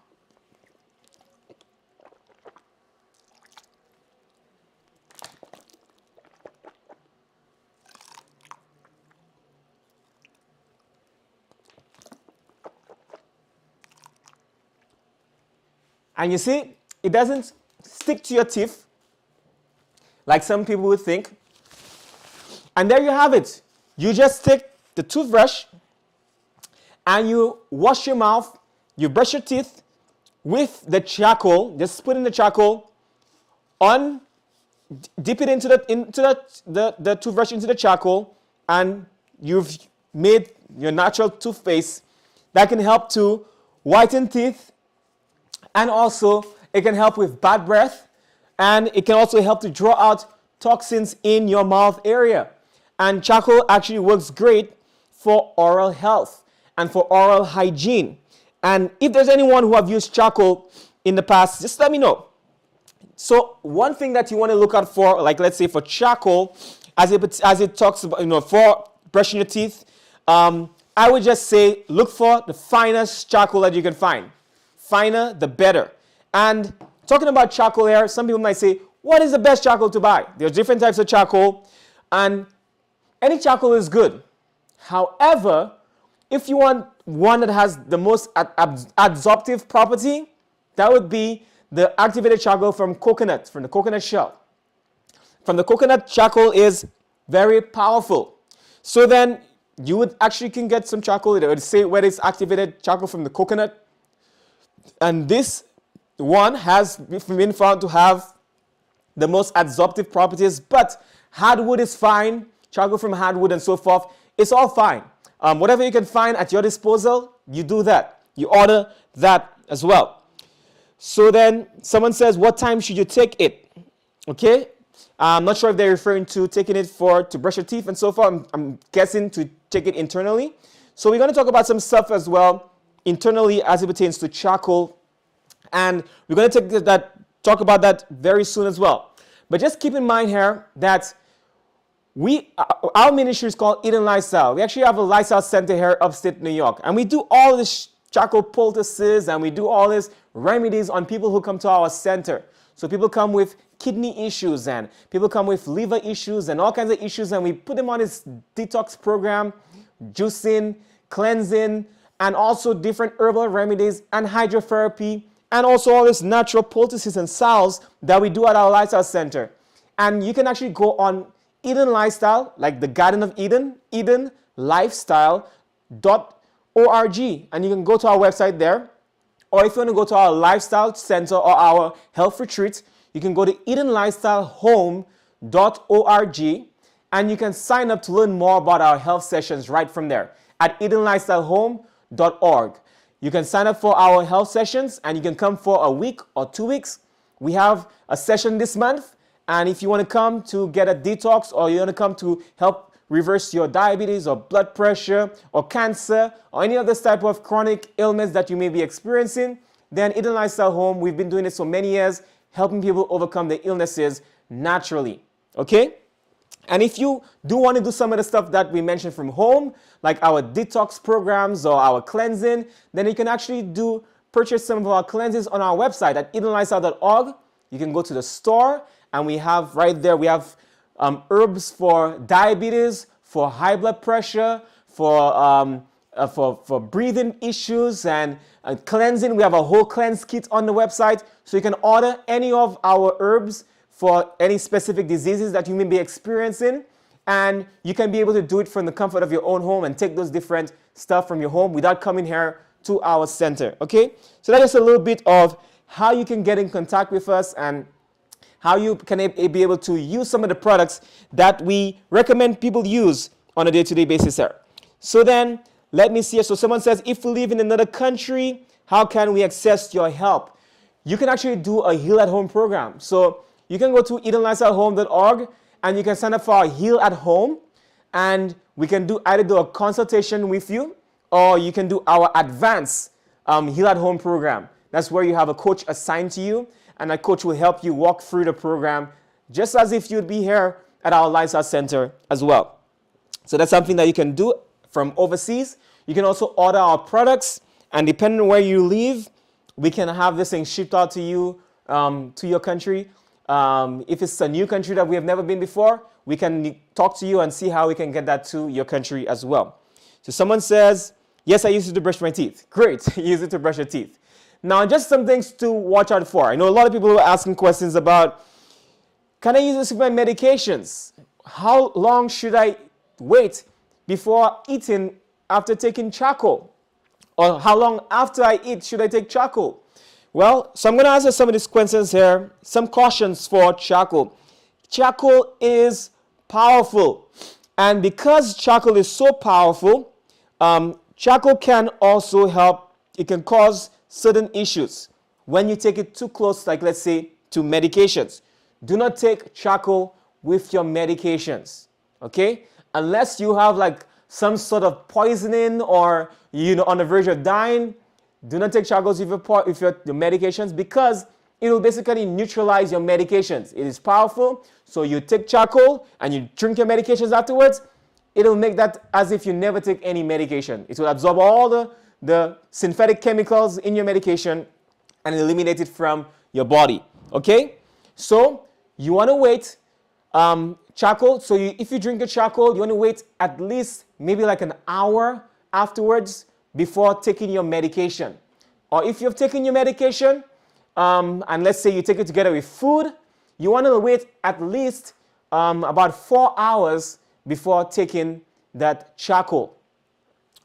And you see, it doesn't stick to your teeth like some people would think. And there you have it. You just take the toothbrush and you wash your mouth, you brush your teeth with the charcoal, just put in the charcoal on, dip it into the toothbrush into the charcoal, and you've made your natural toothpaste that can help to whiten teeth, and also it can help with bad breath, and it can also help to draw out toxins in your mouth area. And charcoal actually works great for oral health and for oral hygiene. And if there's anyone who have used charcoal in the past, just let me know. So one thing that you want to look out for, let's say for charcoal, as it talks about, for brushing your teeth, I would just say look for the finest charcoal that you can find. Finer, the better. And talking about charcoal here, some people might say, what is the best charcoal to buy? There's different types of charcoal, and any charcoal is good. However, if you want one that has the most absorptive property, That would be the activated charcoal from coconut, from the coconut shell. From the coconut, charcoal is very powerful. So then you would actually can get some charcoal. It would say whether it's activated charcoal from the coconut. And this one has been found to have the most absorptive properties, but hardwood is fine. Charcoal from hardwood and so forth, it's all fine. Whatever you can find at your disposal, you do that. You order that as well. So then someone says, what time should you take it? Okay. I'm not sure if they're referring to taking it to brush your teeth and so forth. I'm guessing to take it internally. So we're going to talk about some stuff as well internally as it pertains to charcoal. And we're going to talk about that very soon as well. But just keep in mind here that our ministry is called Eden Lifestyle. We actually have a lifestyle center here upstate New York. And we do all this charcoal poultices and we do all these remedies on people who come to our center. So people come with kidney issues and people come with liver issues and all kinds of issues, and we put them on this detox program, juicing, cleansing, and also different herbal remedies and hydrotherapy, and also all these natural poultices and salves that we do at our lifestyle center. And you can actually go on Eden Lifestyle, like the Garden of Eden, edenlifestyle.org, and you can go to our website there. Or if you want to go to our lifestyle center or our health retreat, you can go to edenlifestylehome.org, and you can sign up to learn more about our health sessions right from there at edenlifestylehome.org. You can sign up for our health sessions and you can come for a week or 2 weeks. We have a session this month, and if you want to come to get a detox, or you want to come to help reverse your diabetes or blood pressure or cancer or any other type of chronic ailments that you may be experiencing, then Eden Lifestyle Home, we've been doing this for many years, helping people overcome their illnesses naturally. Okay? And if you do want to do some of the stuff that we mentioned from home, like our detox programs or our cleansing, then you can actually purchase some of our cleanses on our website at edenlifestyle.org. You can go to the store, and we have right there, we have herbs for diabetes, for high blood pressure, for breathing issues and cleansing. We have a whole cleanse kit on the website, so you can order any of our herbs for any specific diseases that you may be experiencing, and you can be able to do it from the comfort of your own home and take those different stuff from your home without coming here to our center. Okay, so that is a little bit of how you can get in contact with us and how you can be able to use some of the products that we recommend people use on a day-to-day basis here. So then, let me see. So someone says, if we live in another country, how can we access your help? You can actually do a Heal at Home program. So you can go to edenlifestylehome.org and you can sign up for our Heal at Home, and we can either do a consultation with you, or you can do our advanced Heal at Home program. That's where you have a coach assigned to you, and that coach will help you walk through the program just as if you'd be here at our lifestyle center as well. So that's something that you can do from overseas. You can also order our products, and depending on where you live, we can have this thing shipped out to you, to your country. If it's a new country that we have never been before, we can talk to you and see how we can get that to your country as well. So someone says, yes, I use it to brush my teeth. Great, use it to brush your teeth. Now, just some things to watch out for. I know a lot of people are asking questions about, can I use this with my medications? How long should I wait before eating after taking charcoal? Or how long after I eat should I take charcoal? Well, so I'm going to answer some of these questions here. Some cautions for charcoal. Charcoal is powerful. And because charcoal is so powerful, charcoal can also help. It can cause certain issues when you take it too close, like let's say to medications. Do not take charcoal with your medications, okay? Unless you have like some sort of poisoning or on the verge of dying, do not take charcoal with your medications, because it will basically neutralize your medications. It is powerful, so you take charcoal and you drink your medications afterwards, it'll make that as if you never take any medication. It will absorb all the synthetic chemicals in your medication and eliminate it from your body, okay? So you want to wait, charcoal, so if you drink your charcoal, you want to wait at least maybe like an hour afterwards before taking your medication. Or if you've taken your medication, and let's say you take it together with food, you want to wait at least about 4 hours before taking that charcoal.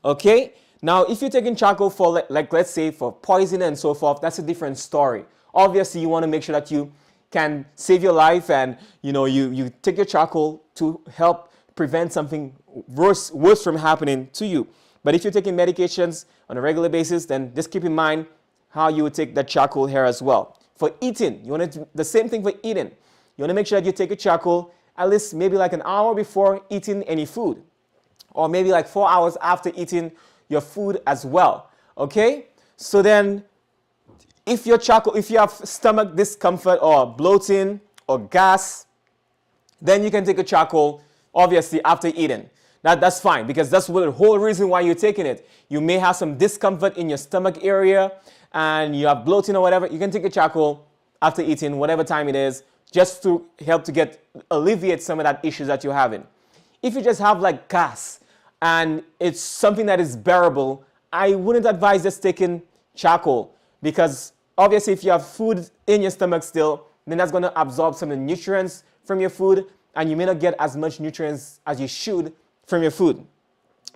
Okay? Now, if you're taking charcoal for, like let's say for poison and so forth, that's a different story. Obviously, you want to make sure that you can save your life, and you take your charcoal to help prevent something worse from happening to you. But if you're taking medications on a regular basis, then just keep in mind how you would take that charcoal here as well. For eating, you want to the same thing for eating. You want to make sure that you take a charcoal at least maybe like an hour before eating any food, or maybe like 4 hours after eating your food as well. Okay? So then, if you have stomach discomfort or bloating or gas, then you can take a charcoal, obviously, after eating. That's fine, because that's the whole reason why you're taking it. You may have some discomfort in your stomach area and you have bloating or whatever. You can take a charcoal after eating, whatever time it is, just to help to alleviate some of that issues that you're having. If you just have like gas and it's something that is bearable, I wouldn't advise just taking charcoal, because obviously if you have food in your stomach still, then that's going to absorb some of the nutrients from your food, and you may not get as much nutrients as you should from your food.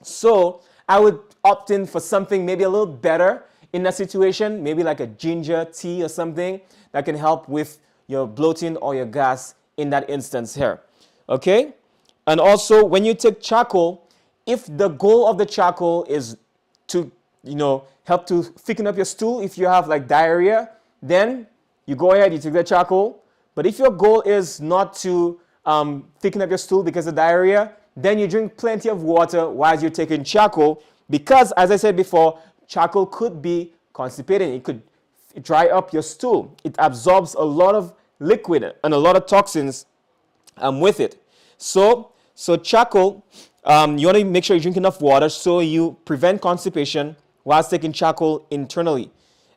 So I would opt in for something maybe a little better in that situation, maybe like a ginger tea or something that can help with your bloating or your gas in that instance here. Okay? And also, when you take charcoal, if the goal of the charcoal is to, help to thicken up your stool, if you have like diarrhea, then you go ahead, you take the charcoal. But if your goal is not to thicken up your stool because of diarrhea, then you drink plenty of water while you're taking charcoal, because, as I said before, charcoal could be constipating. It could dry up your stool. It absorbs a lot of liquid and a lot of toxins with it. So charcoal, you want to make sure you drink enough water so you prevent constipation whilst taking charcoal internally.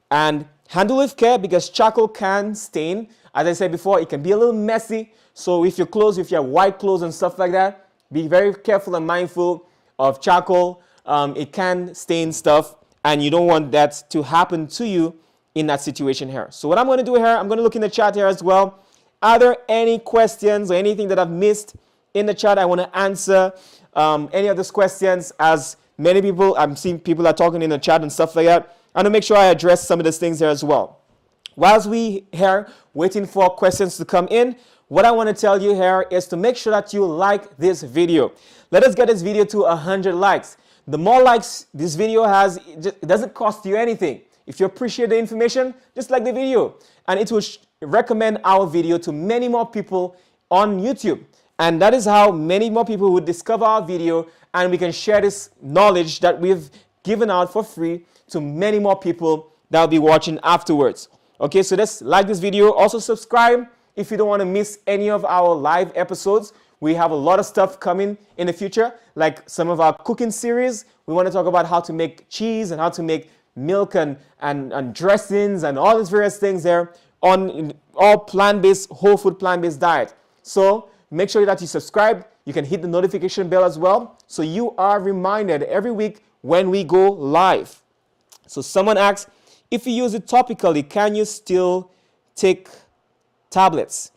And handle with care, because charcoal can stain. As I said before, it can be a little messy. So if you have white clothes and stuff like that, be very careful and mindful of charcoal. It can stain stuff, and you don't want that to happen to you in that situation here. So what I'm going to do here, I'm going to look in the chat here as well. Are there any questions or anything that I've missed in the chat? I want to answer any of those questions, as many people, I'm seeing people are talking in the chat and stuff like that. I want to make sure I address some of these things here as well. Whilst we here waiting for questions to come in, what I want to tell you here is to make sure that you like this video. Let us get this video to 100 likes. The more likes this video has, it doesn't cost you anything. If you appreciate the information, just like the video, and it will recommend our video to many more people on YouTube. And that is how many more people would discover our video, and we can share this knowledge that we've given out for free to many more people that will be watching afterwards. Okay, so just like this video. Also subscribe if you don't want to miss any of our live episodes. We have a lot of stuff coming in the future, like some of our cooking series. We want to talk about how to make cheese and how to make milk and dressings and all these various things there on all plant-based, whole food plant-based diet. So make sure that you subscribe. You can hit the notification bell as well, so you are reminded every week when we go live. So someone asks, if you use it topically, can you still take tablets?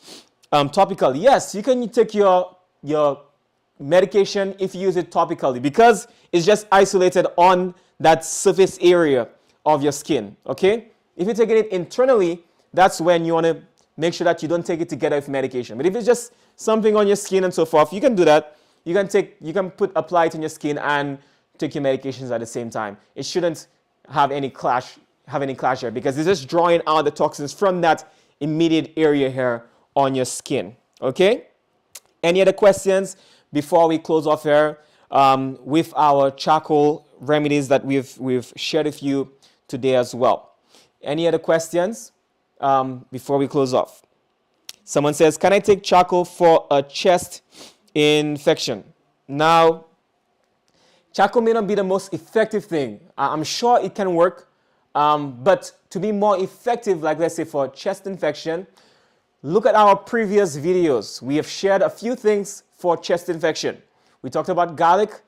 Topically, yes, you can take your medication if you use it topically, because it's just isolated on that surface area of your skin. Okay, if you're taking it internally, that's when you want to make sure that you don't take it together with medication. But if it's just something on your skin and so forth, you can do that. You can apply it in your skin and take your medications at the same time. It shouldn't have any clash here, because it's just drawing out the toxins from that immediate area here on your skin. Okay, any other questions before we close off here with our charcoal remedies that we've shared with you today as well? Any other questions before we close off? Someone says, can I take charcoal for a chest infection? Now, charcoal may not be the most effective thing. I'm sure it can work, but to be more effective, like let's say for chest infection, look at our previous videos. We have shared a few things for chest infection. We talked about garlic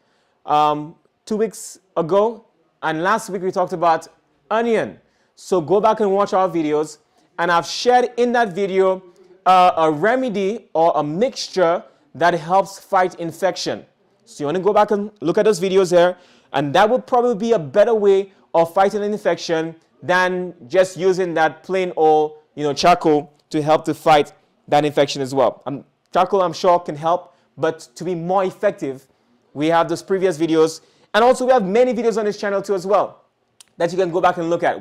2 weeks ago, and last week we talked about onion. So go back and watch our videos, and I've shared in that video a remedy or a mixture that helps fight infection. So you want to go back and look at those videos here, and that would probably be a better way of fighting an infection than just using that plain old, charcoal to help to fight that infection as well. Charcoal, I'm sure, can help, but to be more effective, we have those previous videos, and also we have many videos on this channel too as well that you can go back and look at.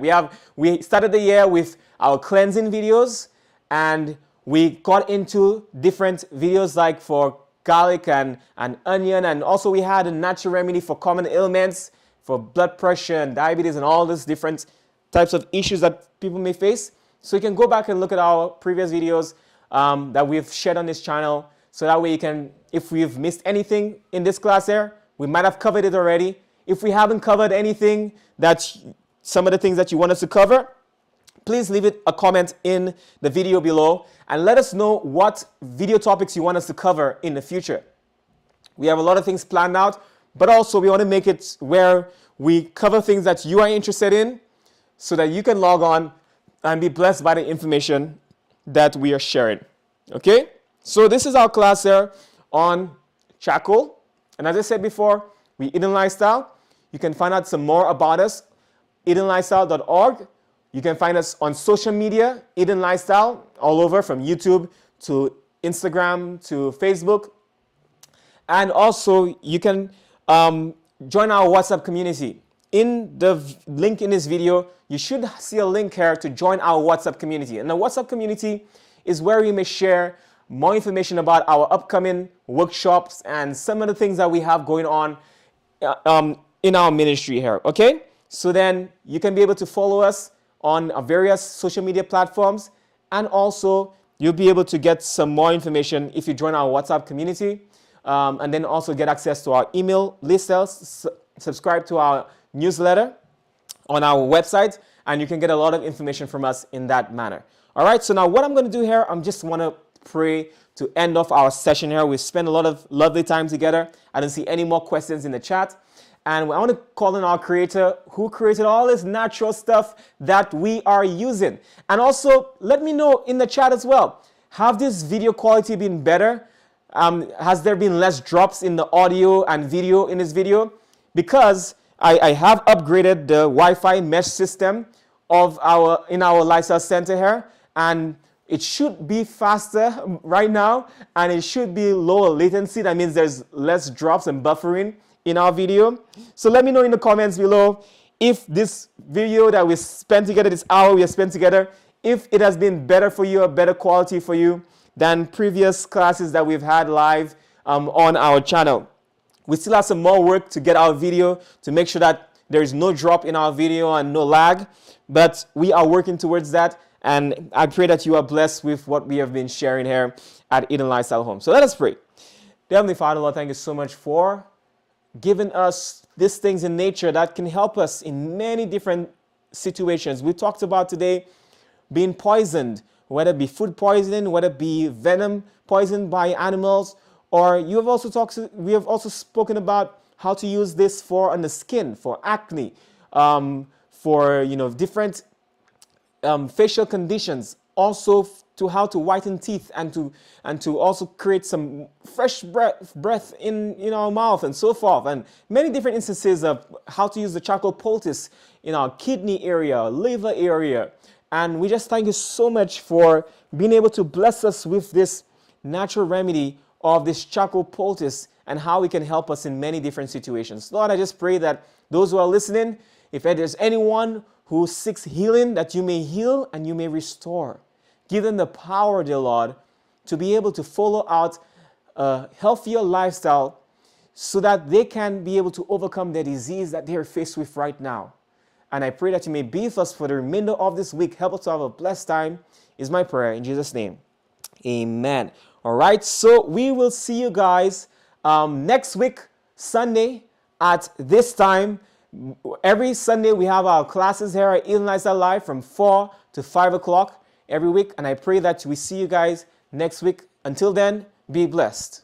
We started the year with our cleansing videos, and we got into different videos like for garlic and onion, and also we had a natural remedy for common ailments, for blood pressure and diabetes and all these different types of issues that people may face. So you can go back and look at our previous videos that we've shared on this channel, so that way you can, if we've missed anything in this class here, we might have covered it already. If we haven't covered anything, some of the things that you want us to cover, please leave a comment in the video below and let us know what video topics you want us to cover in the future. We have a lot of things planned out, but also we want to make it where we cover things that you are interested in so that you can log on and be blessed by the information that we are sharing. Okay? So this is our class here on charcoal. And as I said before, we Eden Lifestyle. You can find out some more about us, EdenLifestyle.org. You can find us on social media, Eden Lifestyle, all over, from YouTube to Instagram to Facebook. And also, you can join our WhatsApp community. In the link in this video, you should see a link here to join our WhatsApp community. And the WhatsApp community is where we may share more information about our upcoming workshops and some of the things that we have going on in our ministry here, okay? So then you can be able to follow us on our various social media platforms, and also you'll be able to get some more information if you join our WhatsApp community, and then also get access to our email list, subscribe to our newsletter on our website, and you can get a lot of information from us in that manner. All right, so now what I'm going to do here, I'm just want to pray to end off our session here. We spent a lot of lovely time together. I don't see any more questions in the chat. And I want to call in our creator who created all this natural stuff that we are using. And also, let me know in the chat as well, have this video quality been better? Has there been less drops in the audio and video in this video? Because I have upgraded the Wi-Fi mesh system in our lifestyle center here, and it should be faster right now, and it should be lower latency. That means there's less drops and buffering in our video. So let me know in the comments below if this video that we spent together, this hour we have spent together, if it has been better for you or better quality for you than previous classes that we've had live on our channel. We still have some more work to get our video to make sure that there is no drop in our video and no lag, but we are working towards that. And I pray that you are blessed with what we have been sharing here at Eden Lifestyle Home. So let us pray. Dear Heavenly Father, Lord, thank you so much for giving us these things in nature that can help us in many different situations. We talked about today being poisoned, whether it be food poisoning, whether it be venom poisoned by animals, or we have also spoken about how to use this on the skin, for acne, for different facial conditions, also to how to whiten teeth and to also create some fresh breath in our mouth and so forth, and many different instances of how to use the charcoal poultice in our kidney area, liver area. And we just thank you so much for being able to bless us with this natural remedy of this charcoal poultice and how it can help us in many different situations. Lord, I just pray that those who are listening, if there's anyone who seeks healing, that you may heal and you may restore. Give them the power, dear Lord, to be able to follow out a healthier lifestyle so that they can be able to overcome the disease that they are faced with right now. And I pray that you may be with us for the remainder of this week. Help us to have a blessed time, is my prayer in Jesus' name. Amen. All right, so we will see you guys next week, Sunday, at this time. Every Sunday, we have our classes here at Eden Lifestyle Live from 4 to 5 o'clock every week. And I pray that we see you guys next week. Until then, be blessed.